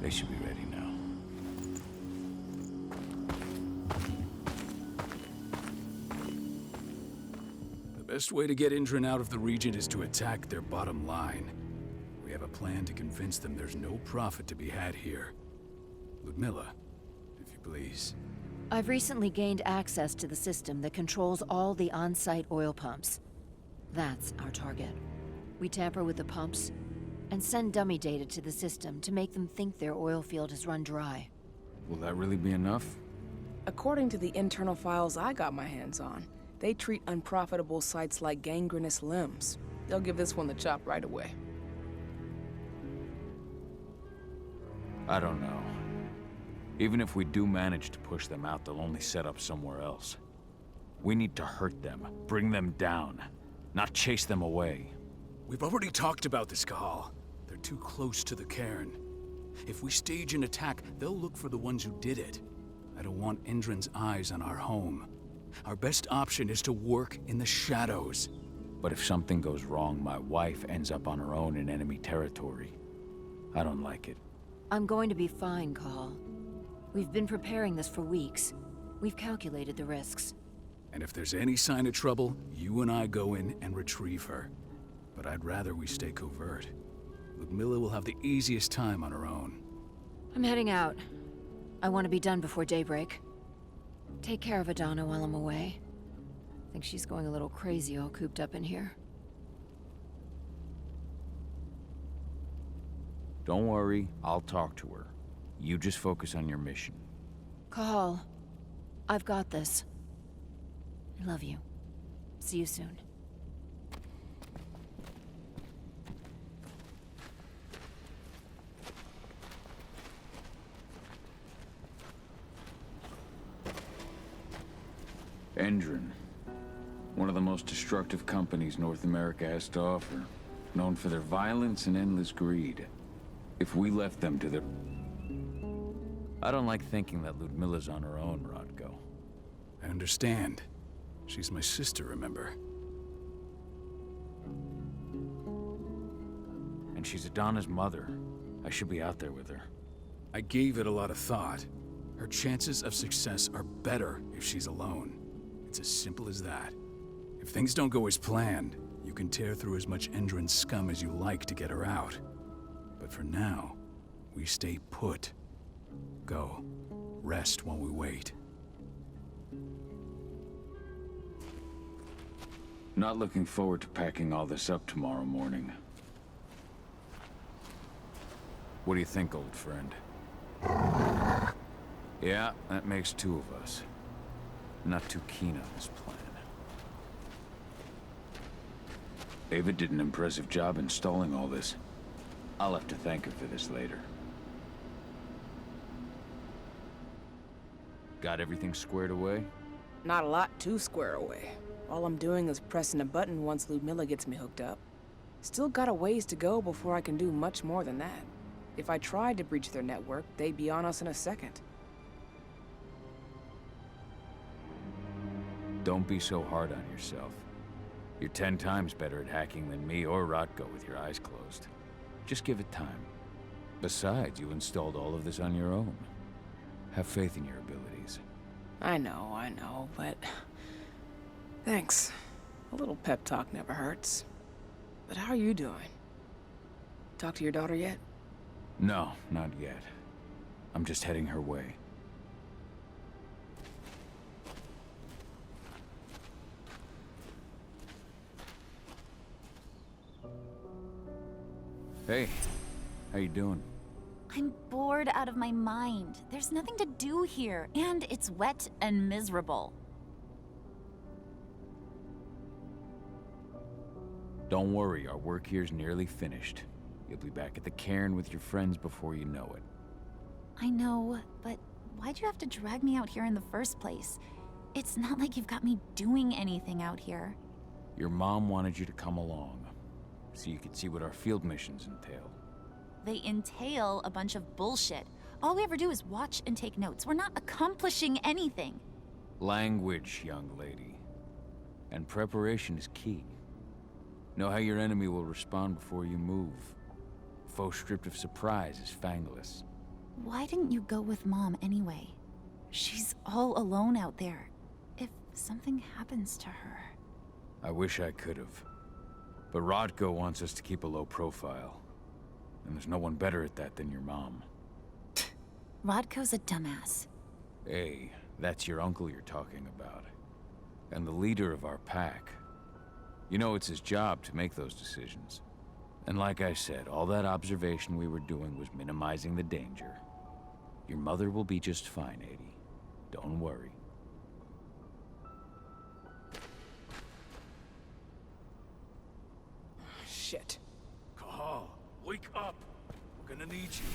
They should be ready now. The best way to get Indran out of the region is to attack their bottom line. We have a plan to convince them there's no profit to be had here. Ludmilla, if you please. I've recently gained access to the system that controls all the on-site oil pumps. That's our target. We tamper with the pumps and send dummy data to the system to make them think their oil field has run dry. Will that really be enough? According to the internal files I got my hands on, they treat unprofitable sites like gangrenous limbs. They'll give this one the chop right away. I don't know. Even if we do manage to push them out, they'll only set up somewhere else. We need to hurt them, bring them down, not chase them away. We've already talked about this, Cahal. They're too close to the cairn. If we stage an attack, they'll look for the ones who did it. I don't want Indran's eyes on our home. Our best option is to work in the shadows. But if something goes wrong, my wife ends up on her own in enemy territory. I don't like it. I'm going to be fine, Cahal. We've been preparing this for weeks. We've calculated the risks. And if there's any sign of trouble, you and I go in and retrieve her. But I'd rather we stay covert. Ludmilla will have the easiest time on her own. I'm heading out. I want to be done before daybreak. Take care of Adana while I'm away. I think she's going a little crazy all cooped up in here. Don't worry, I'll talk to her. You just focus on your mission. Cahal, I've got this. I love you. See you soon. Indran. One of the most destructive companies North America has to offer. Known for their violence and endless greed. If we left them to their... I don't like thinking that Ludmilla's on her own, Rodko. I understand. She's my sister, remember? And she's Adana's mother. I should be out there with her. I gave it a lot of thought. Her chances of success are better if she's alone. It's as simple as that. If things don't go as planned, you can tear through as much Indran scum as you like to get her out. But for now, we stay put. Go. Rest while we wait. Not looking forward to packing all this up tomorrow morning. What do you think, old friend? Yeah, that makes two of us. Not too keen on this plan. Ava did an impressive job installing all this. I'll have to thank her for this later. Got everything squared away? Not a lot to square away. All I'm doing is pressing a button once Ludmilla gets me hooked up. Still got a ways to go before I can do much more than that. If I tried to breach their network, they'd be on us in a second. Don't be so hard on yourself. You're 10 times better at hacking than me or Rodko with your eyes closed. Just give it time. Besides, you installed all of this on your own. Have faith in your abilities. I know, but... Thanks. A little pep talk never hurts. But how are you doing? Talk to your daughter yet? No, not yet. I'm just heading her way. Hey, how you doing? I'm bored out of my mind. There's nothing to do here, and it's wet and miserable. Don't worry, our work here's nearly finished. You'll be back at the cairn with your friends before you know it. I know, but why'd you have to drag me out here in the first place? It's not like you've got me doing anything out here. Your mom wanted you to come along, so you could see what our field missions entail. They entail a bunch of bullshit. All we ever do is watch and take notes. We're not accomplishing anything. Language, young lady. And preparation is key. Know how your enemy will respond before you move. Foe stripped of surprise is fangless. Why didn't you go with Mom anyway? She's all alone out there. If something happens to her... I wish I could have. But Rodko wants us to keep a low profile. And there's no one better at that than your mom. Rodko's a dumbass. Hey, that's your uncle you're talking about. And the leader of our pack. You know, it's his job to make those decisions. And like I said, all that observation we were doing was minimizing the danger. Your mother will be just fine, Adie. Don't worry. Shit. Cahal, wake up! We're gonna need you.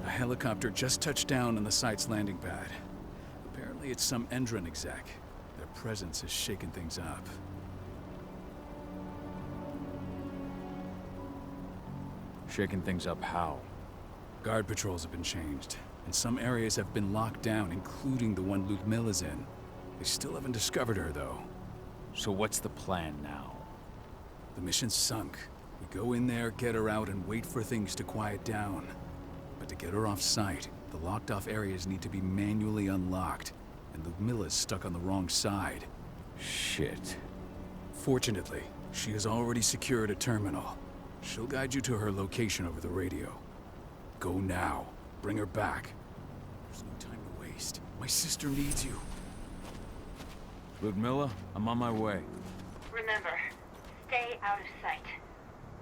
A helicopter just touched down on the site's landing pad. Apparently it's some Endron exec. Their presence has shaken things up. Shaking things up how? Guard patrols have been changed, and some areas have been locked down, including the one Ludmilla's in. They still haven't discovered her, though. So what's the plan now? The mission's sunk. We go in there, get her out, and wait for things to quiet down. But to get her off-site, the locked-off areas need to be manually unlocked, and Ludmilla's stuck on the wrong side. Shit. Fortunately, she has already secured a terminal. She'll guide you to her location over the radio. Go now. Bring her back. There's no time to waste. My sister needs you. Ludmilla, I'm on my way. Remember, stay out of sight.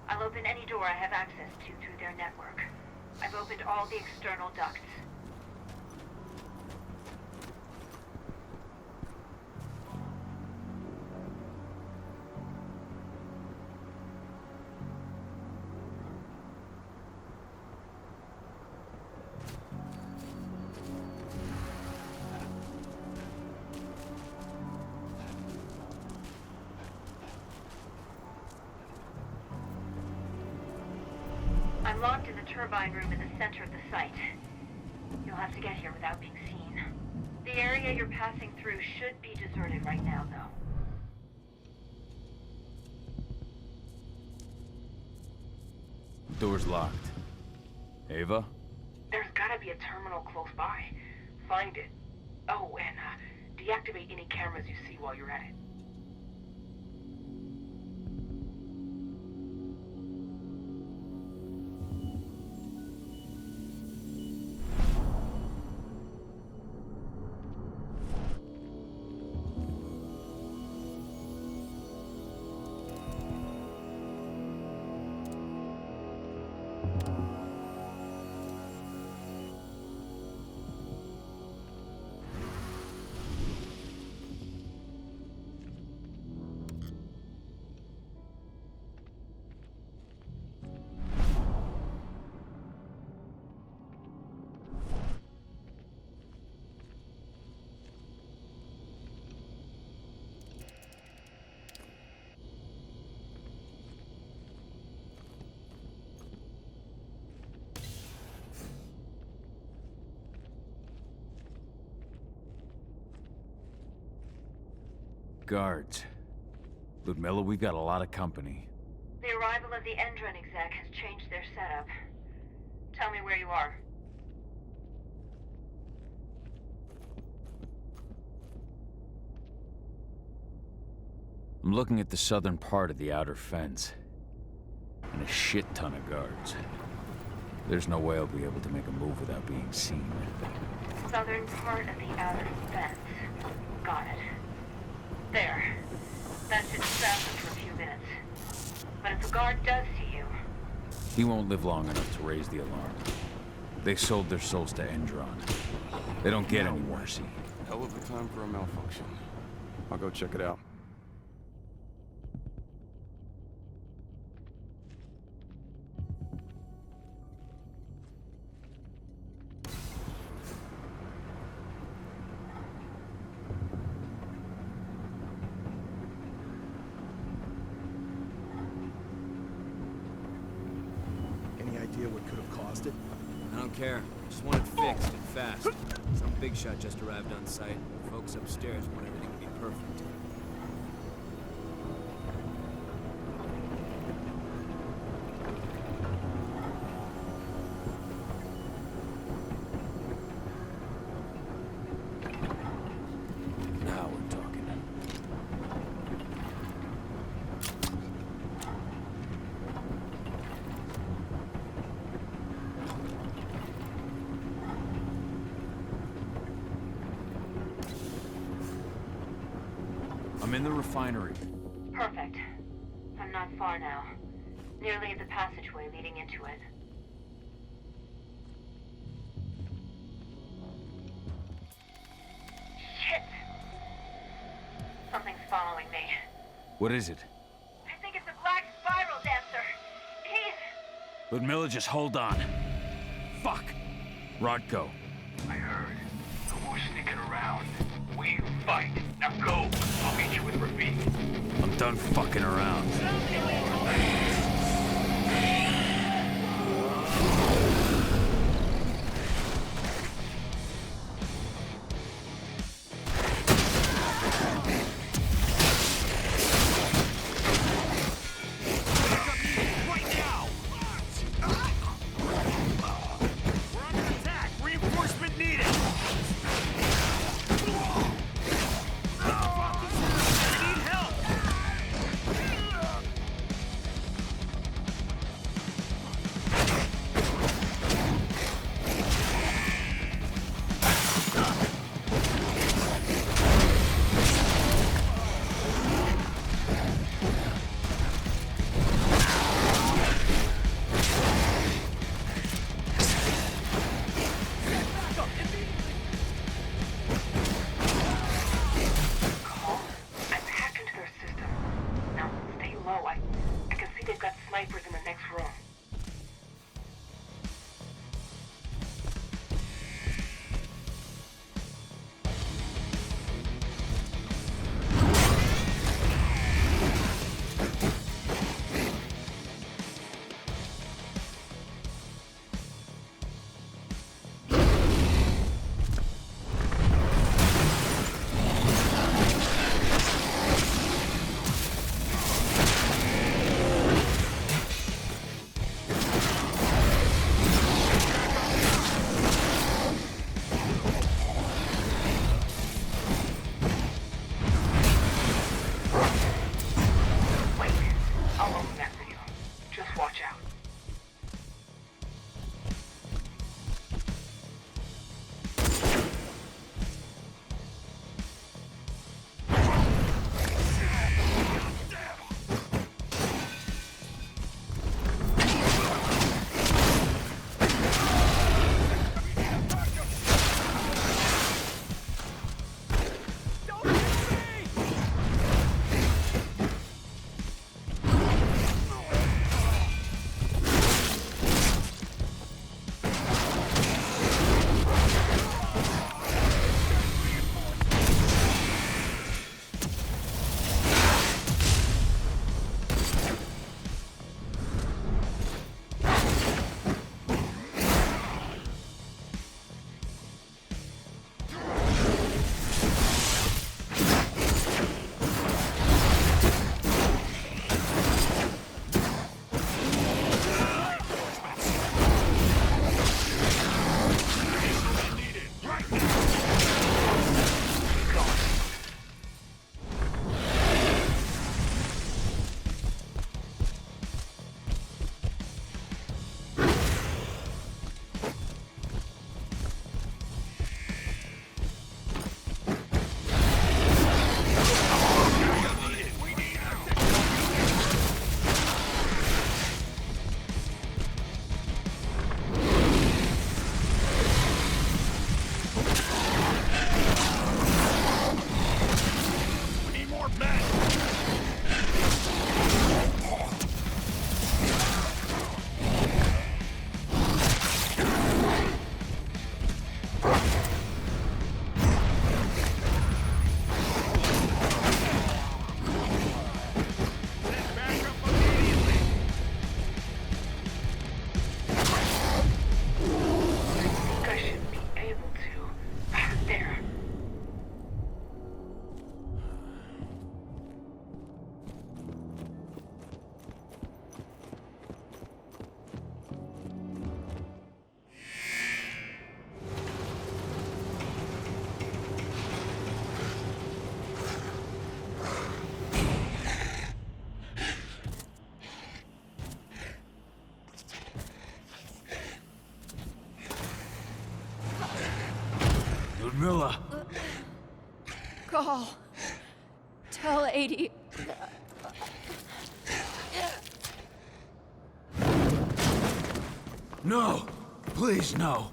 I'll open any door I have access to through their network. I've opened all the external ducts. I'm locked in the turbine room in the center of the site. You'll have to get here without being seen. The area you're passing through should be deserted right now, though. Door's locked. Ava? There's gotta be a terminal close by. Find it. Oh, and deactivate any cameras you see while you're at it. Guards. Ludmilla, we've got a lot of company. The arrival of the Endron exec has changed their setup. Tell me where you are. I'm looking at the southern part of the outer fence. And a shit ton of guards. There's no way I'll be able to make a move without being seen. Southern part of the outer fence. Got it. There. That should stop them for a few minutes. But if a guard does see you... He won't live long enough to raise the alarm. They sold their souls to Endron. They don't get any mercy. Hell of a time for a malfunction. I'll go check it out. Any idea what could have caused it? I don't care. Just want it fixed and fast. Some big shot just arrived on site. Folks upstairs want everything to be perfect. Now we're talking. I'm in the refinery. Perfect. I'm not far now. Nearly at the passageway leading into it. Shit! Something's following me. What is it? I think it's a black spiral dancer. He's... Ludmilla, just hold on. Fuck! Rodko. I heard. No more sneaking around. We fight. Now go. I'll meet you with Rafik. I'm done fucking around. Milla! Call. Tell 80. No! Please, no!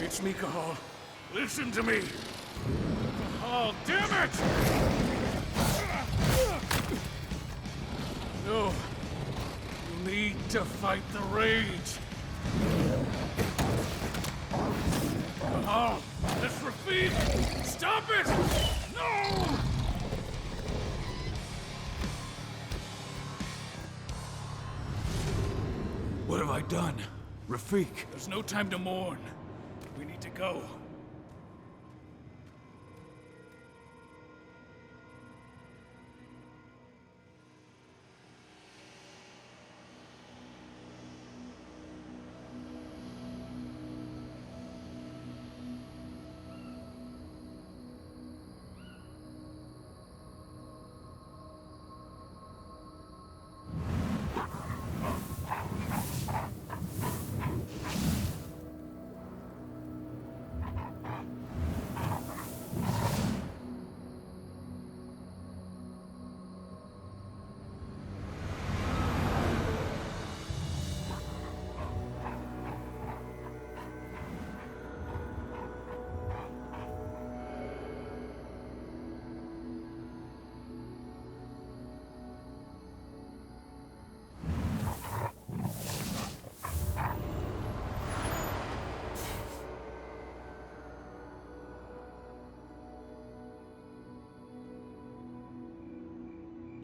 It's me, Cahal. Listen to me. Cahal, damn it! No. You need to fight the rage. Cahal, that's Rafik! Stop it! No! What have I done? Rafik, there's no time to mourn. We need to go.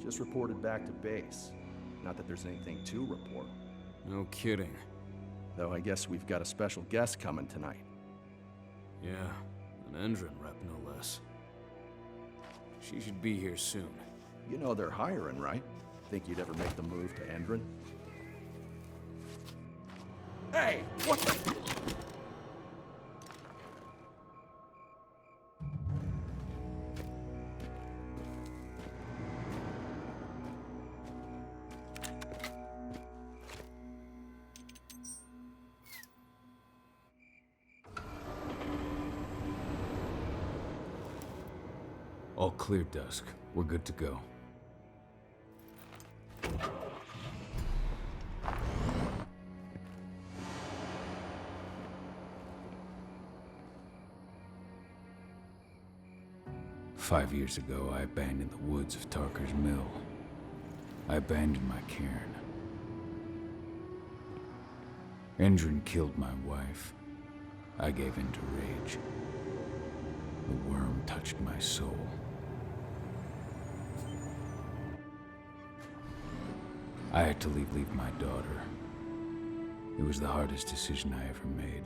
Just reported back to base. Not that there's anything to report. No kidding. Though I guess we've got a special guest coming tonight. Yeah, an Endron rep, no less. She should be here soon. You know they're hiring, right? Think you'd ever make the move to Endron? Hey! What the... All clear, Dusk. We're good to go. "5 years ago, I abandoned the woods of Tarker's Mill. I abandoned my cairn. Endron killed my wife. I gave in to rage. The worm touched my soul. I had to leave my daughter. It was the hardest decision I ever made.